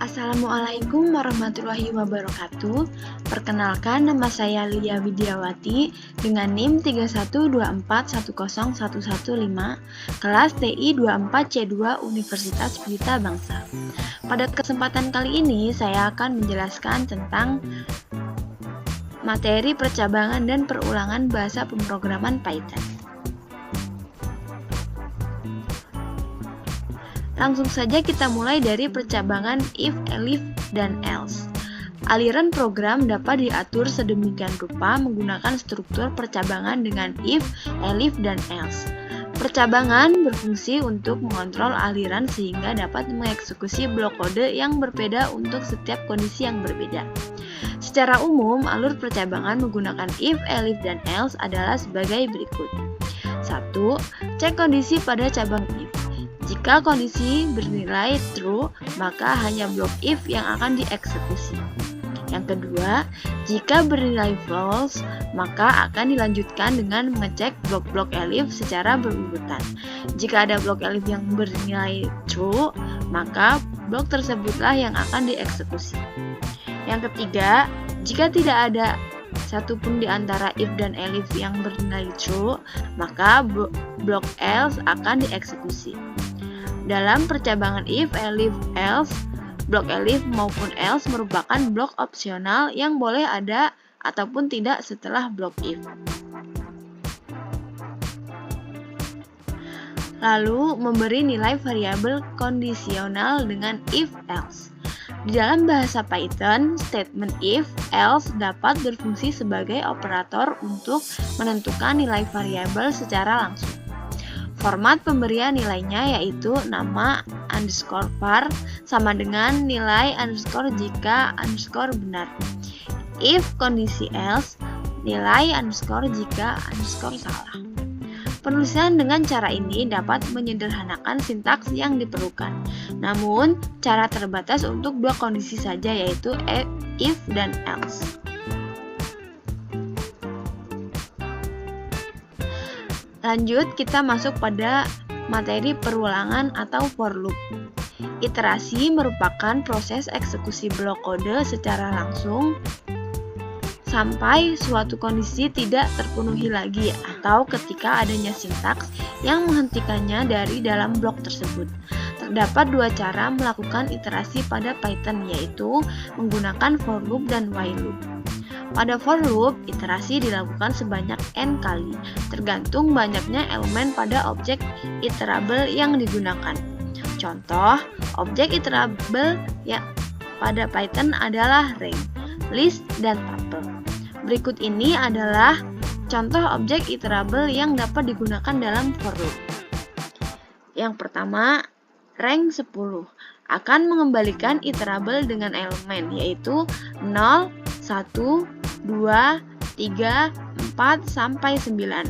Assalamualaikum warahmatullahi wabarakatuh. Perkenalkan, nama saya Lia Widiawati dengan NIM 3124101115, kelas TI 24C2 Universitas Pelita Bangsa. Pada kesempatan kali ini saya akan menjelaskan tentang materi percabangan dan perulangan bahasa pemrograman Python. Langsung saja kita mulai dari percabangan if, elif, dan else. Aliran program dapat diatur sedemikian rupa menggunakan struktur percabangan dengan if, elif, dan else. Percabangan berfungsi untuk mengontrol aliran sehingga dapat mengeksekusi blok kode yang berbeda untuk setiap kondisi yang berbeda. Secara umum, alur percabangan menggunakan if, elif, dan else adalah sebagai berikut. 1. Cek kondisi pada cabang if. Jika kondisi bernilai true, maka hanya blok if yang akan dieksekusi. Yang kedua, jika bernilai false, maka akan dilanjutkan dengan mengecek blok-blok elif secara berurutan. Jika ada blok elif yang bernilai true, maka blok tersebutlah yang akan dieksekusi. Yang ketiga, jika tidak ada satupun di antara if dan elif yang bernilai true, maka blok else akan dieksekusi. Dalam percabangan if, elif, else, blok elif maupun else merupakan blok opsional yang boleh ada ataupun tidak setelah blok if. Lalu, memberi nilai variabel kondisional dengan if, else. Di dalam bahasa Python, statement if, else dapat berfungsi sebagai operator untuk menentukan nilai variabel secara langsung. Format pemberian nilainya yaitu nama underscore var sama dengan nilai underscore jika underscore benar. If kondisi else, nilai underscore jika underscore salah. Penulisan dengan cara ini dapat menyederhanakan sintaks yang diperlukan. Namun, cara terbatas untuk dua kondisi saja yaitu if dan else. Lanjut, kita masuk pada materi perulangan atau for loop. Iterasi merupakan proses eksekusi blok kode secara langsung sampai suatu kondisi tidak terpenuhi lagi atau ketika adanya sintaks yang menghentikannya dari dalam blok tersebut. Terdapat dua cara melakukan iterasi pada Python, yaitu menggunakan for loop dan while loop. Pada for loop, iterasi dilakukan sebanyak n kali, tergantung banyaknya elemen pada objek iterable yang digunakan. Contoh, objek iterable yang pada Python adalah range, list, dan tuple. Berikut ini adalah contoh objek iterable yang dapat digunakan dalam for loop. Yang pertama, rank 10 akan mengembalikan iterable dengan elemen, yaitu 0, 1, 2, 3, 4, sampai 9.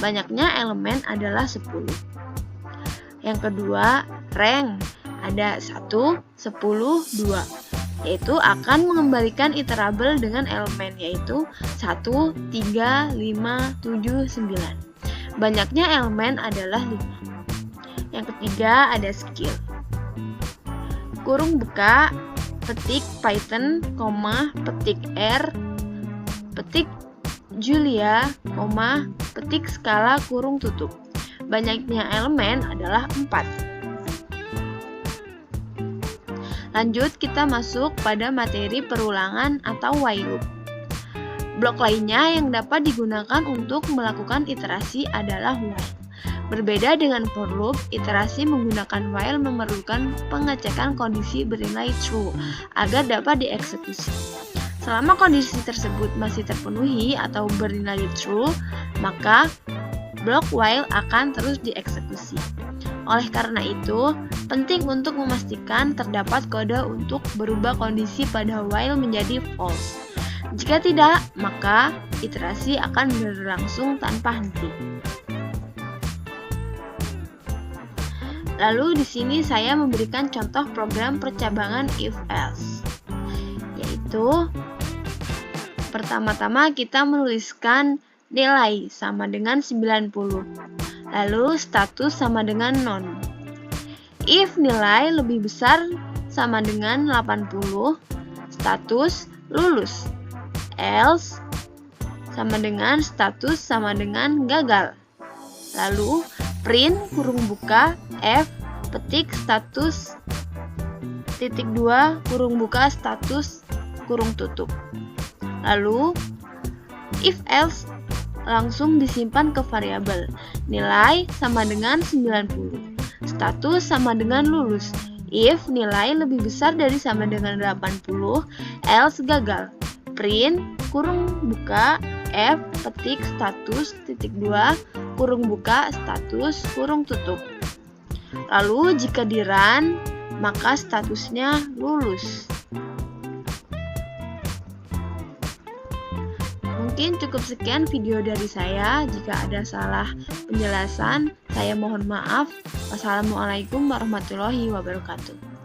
Banyaknya elemen adalah 10. Yang kedua, rank ada 1, 10, 2, yaitu akan mengembalikan iterable dengan elemen, yaitu 1, 3, 5, 7, 9. Banyaknya elemen adalah 5. Yang ketiga, ada skill. Kurung buka, petik Python, petik R, petik Julia, petik skala kurung tutup. Banyaknya elemen adalah 4. Lanjut, kita masuk pada materi perulangan atau while loop. Blok lainnya yang dapat digunakan untuk melakukan iterasi adalah while. Berbeda dengan for loop, iterasi menggunakan while memerlukan pengecekan kondisi bernilai true agar dapat dieksekusi. Selama kondisi tersebut masih terpenuhi atau bernilai true, maka blok while akan terus dieksekusi. Oleh karena itu, penting untuk memastikan terdapat kode untuk berubah kondisi pada while menjadi false. Jika tidak, maka iterasi akan berlangsung tanpa henti. Lalu di sini saya memberikan contoh program percabangan if-else, yaitu pertama-tama kita menuliskan nilai sama dengan 90, lalu status sama dengan none. If nilai lebih besar sama dengan 80, status lulus. Else sama dengan status sama dengan gagal. Lalu print kurung buka F petik status titik 2 kurung buka status kurung tutup. Lalu if else langsung disimpan ke variabel. Nilai sama dengan 90. Status sama dengan lulus. If nilai lebih besar dari sama dengan 80, else gagal. Print kurung buka F petik status titik 2 kurung buka status kurung tutup. Lalu jika di run, maka statusnya lulus. Mungkin cukup sekian video dari saya. Jika ada salah penjelasan, saya mohon maaf. Wassalamualaikum warahmatullahi wabarakatuh.